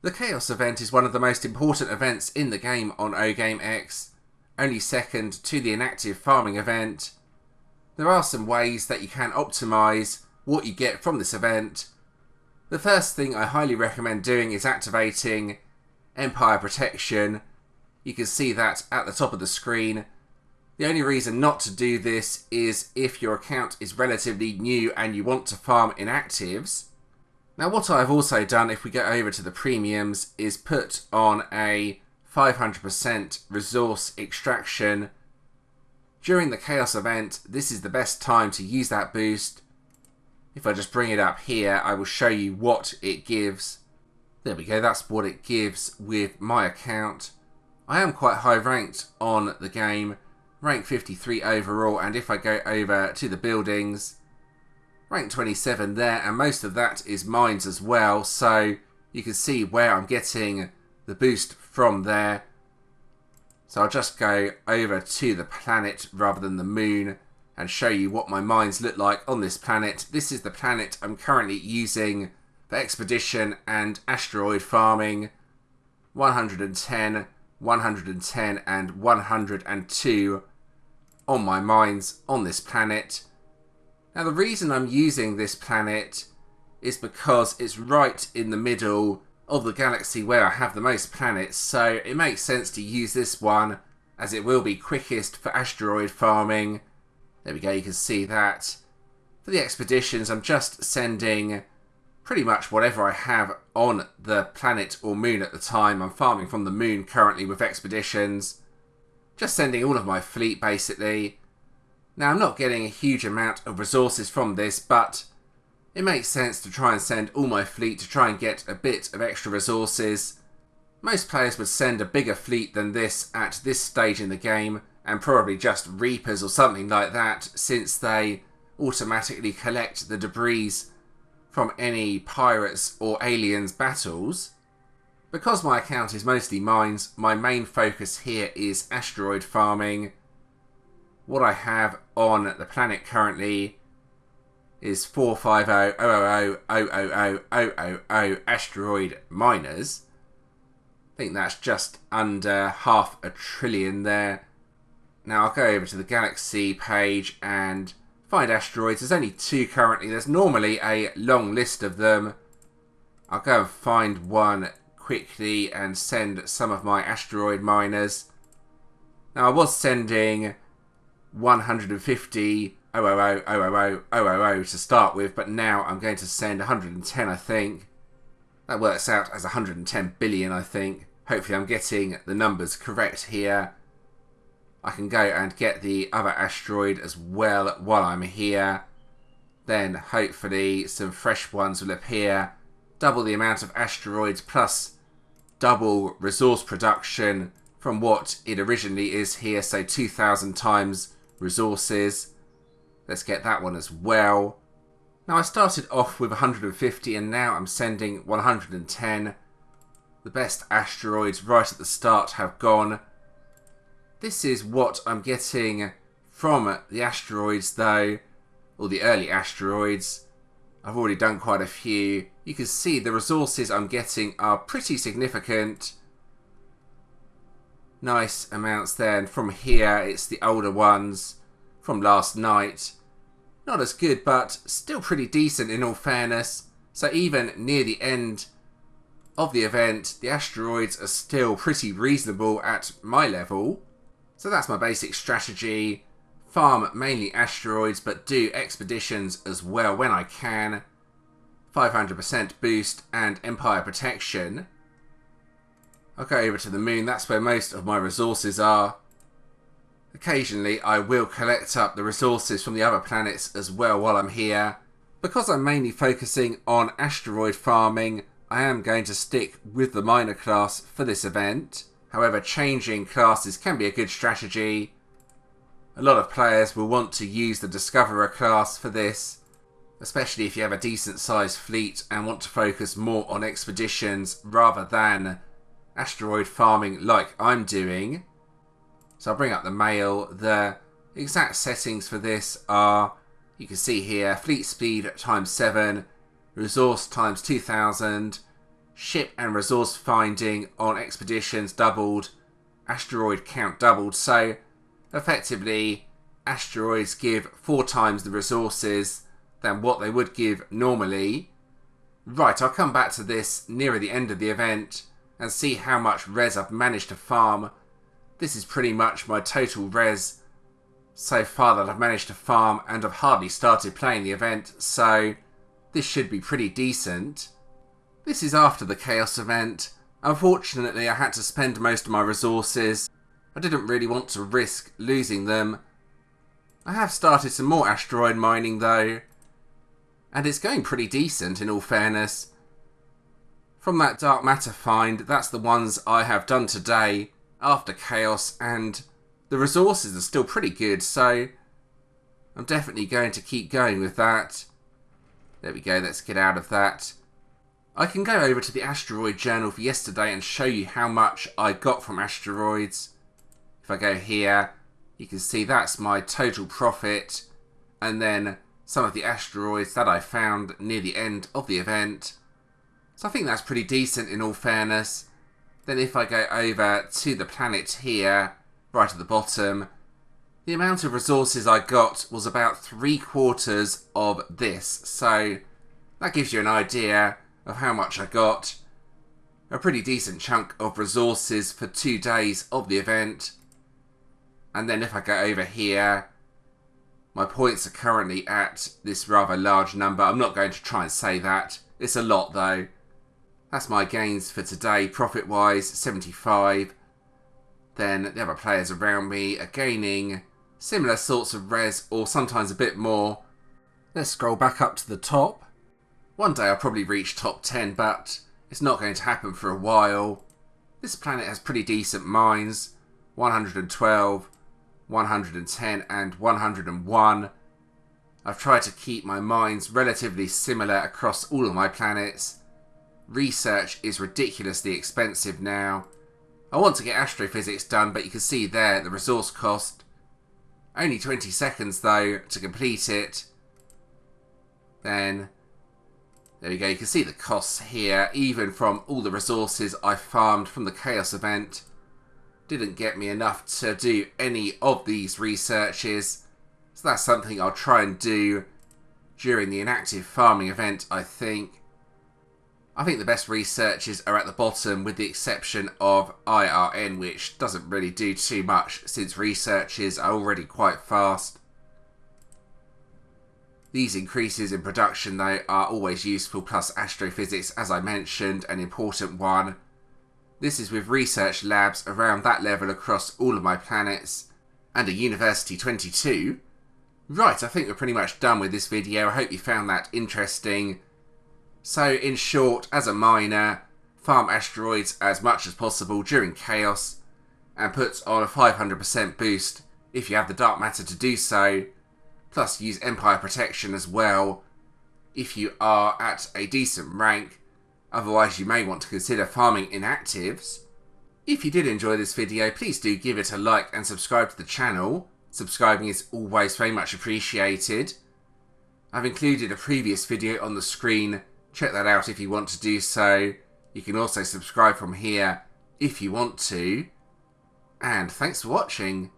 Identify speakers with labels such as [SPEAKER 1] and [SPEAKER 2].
[SPEAKER 1] The Chaos event is one of the most important events in the game on OGameX, only second to the inactive farming event. There are some ways that you can optimise what you get from this event. The first thing I highly recommend doing is activating Empire Protection. You can see that at the top of the screen. The only reason not to do this is if your account is relatively new and you want to farm inactives. Now what I've also done, if we go over to the premiums, is put on a 500% resource extraction. During the Chaos event, this is the best time to use that boost. If I just bring it up here, I will show you what it gives. There we go, that's what it gives with my account. I am quite high ranked on the game, rank 53 overall, and if I go over to the buildings, rank 27 there, and most of that is mines as well, so you can see where I'm getting the boost from there. So I'll just go over to the planet rather than the moon and show you what my mines look like on this planet. This is the planet I'm currently using for expedition and asteroid farming. 110, 110 and 102 on my mines on this planet. Now the reason I'm using this planet is because it's right in the middle of the galaxy where I have the most planets, so it makes sense to use this one as it will be quickest for asteroid farming. There we go, you can see that. For the expeditions, I'm just sending pretty much whatever I have on the planet or moon at the time. I'm farming from the moon currently with expeditions. Just sending all of my fleet basically. Now I'm not getting a huge amount of resources from this, but it makes sense to try and send all my fleet to try and get a bit of extra resources. Most players would send a bigger fleet than this at this stage in the game, and probably just Reapers or something like that, since they automatically collect the debris from any pirates or aliens battles. Because my account is mostly mines, my main focus here is asteroid farming. What I have on the planet currently is 450,000,000,000 asteroid miners. I think that's just under 500 billion there. Now I'll go over to the galaxy page and find asteroids. There's only 2 currently. There's normally a long list of them. I'll go and find one quickly and send some of my asteroid miners. Now I was sending 150,000,000,000 to start with, but now I'm going to send 110, I think. That works out as 110 billion, I think. Hopefully I'm getting the numbers correct here. I can go and get the other asteroid as well while I'm here. Then hopefully some fresh ones will appear. Double the amount of asteroids plus double resource production from what it originally is here, so 2,000 times resources. Let's get that one as well. Now I started off with 150 and now I'm sending 110. The best asteroids right at the start have gone. This is what I'm getting from the asteroids though, or the early asteroids. I've already done quite a few. You can see the resources I'm getting are pretty significant. Nice amounts there, and from here it's the older ones from last night. Not as good, but still pretty decent in all fairness. So even near the end of the event, the asteroids are still pretty reasonable at my level. So that's my basic strategy. Farm mainly asteroids, but do expeditions as well when I can. 500% boost and Empire Protection. I'll go over to the moon, that's where most of my resources are. Occasionally I will collect up the resources from the other planets as well while I'm here. Because I'm mainly focusing on asteroid farming, I am going to stick with the miner class for this event. However, changing classes can be a good strategy. A lot of players will want to use the Discoverer class for this, especially if you have a decent sized fleet and want to focus more on expeditions rather than asteroid farming like I'm doing. So I'll bring up the mail. The exact settings for this are, you can see here, fleet speed times 7, resource times 2000, ship and resource finding on expeditions doubled, asteroid count doubled, so effectively asteroids give 4 times the resources than what they would give normally. Right, I'll come back to this nearer the end of the event and see how much res I've managed to farm. This is pretty much my total res so far that I've managed to farm, and I've hardly started playing the event, so this should be pretty decent. This is after the Chaos event. Unfortunately, I had to spend most of my resources. I didn't really want to risk losing them. I have started some more asteroid mining though, and it's going pretty decent in all fairness. From that dark matter find, that's the ones I have done today after Chaos, and the resources are still pretty good, so I'm definitely going to keep going with that. There we go, let's get out of that. I can go over to the asteroid journal for yesterday and show you how much I got from asteroids. If I go here, you can see that's my total profit, and then some of the asteroids that I found near the end of the event. So I think that's pretty decent in all fairness. Then if I go over to the planet here, right at the bottom, the amount of resources I got was about 3/4 of this, so that gives you an idea of how much I got. A pretty decent chunk of resources for 2 days of the event. And then if I go over here, my points are currently at this rather large number. I'm not going to try and say that. It's a lot though. That's my gains for today, profit-wise, 75. Then the other players around me are gaining similar sorts of res, or sometimes a bit more. Let's scroll back up to the top. One day I'll probably reach top 10, but it's not going to happen for a while. This planet has pretty decent mines. 112, 110 and 101. I've tried to keep my mines relatively similar across all of my planets. Research is ridiculously expensive now. I want to get astrophysics done, but you can see there the resource cost. Only 20 seconds though to complete it. Then there we go, you can see the costs here, even from all the resources I farmed from the Chaos event. Didn't get me enough to do any of these researches, so that's something I'll try and do during the inactive farming event, I think. I think the best researches are at the bottom, with the exception of IRN, which doesn't really do too much since researches are already quite fast. These increases in production though are always useful, plus astrophysics, as I mentioned, an important one. This is with research labs around that level across all of my planets, and a University 22. Right, I think we're pretty much done with this video. I hope you found that interesting. So in short, as a miner, farm asteroids as much as possible during Chaos, and put on a 500% boost if you have the dark matter to do so. Plus use Empire Protection as well if you are at a decent rank. Otherwise you may want to consider farming inactives. If you did enjoy this video, please do give it a like and subscribe to the channel. Subscribing is always very much appreciated. I've included a previous video on the screen. Check that out if you want to do so. You can also subscribe from here if you want to. And thanks for watching.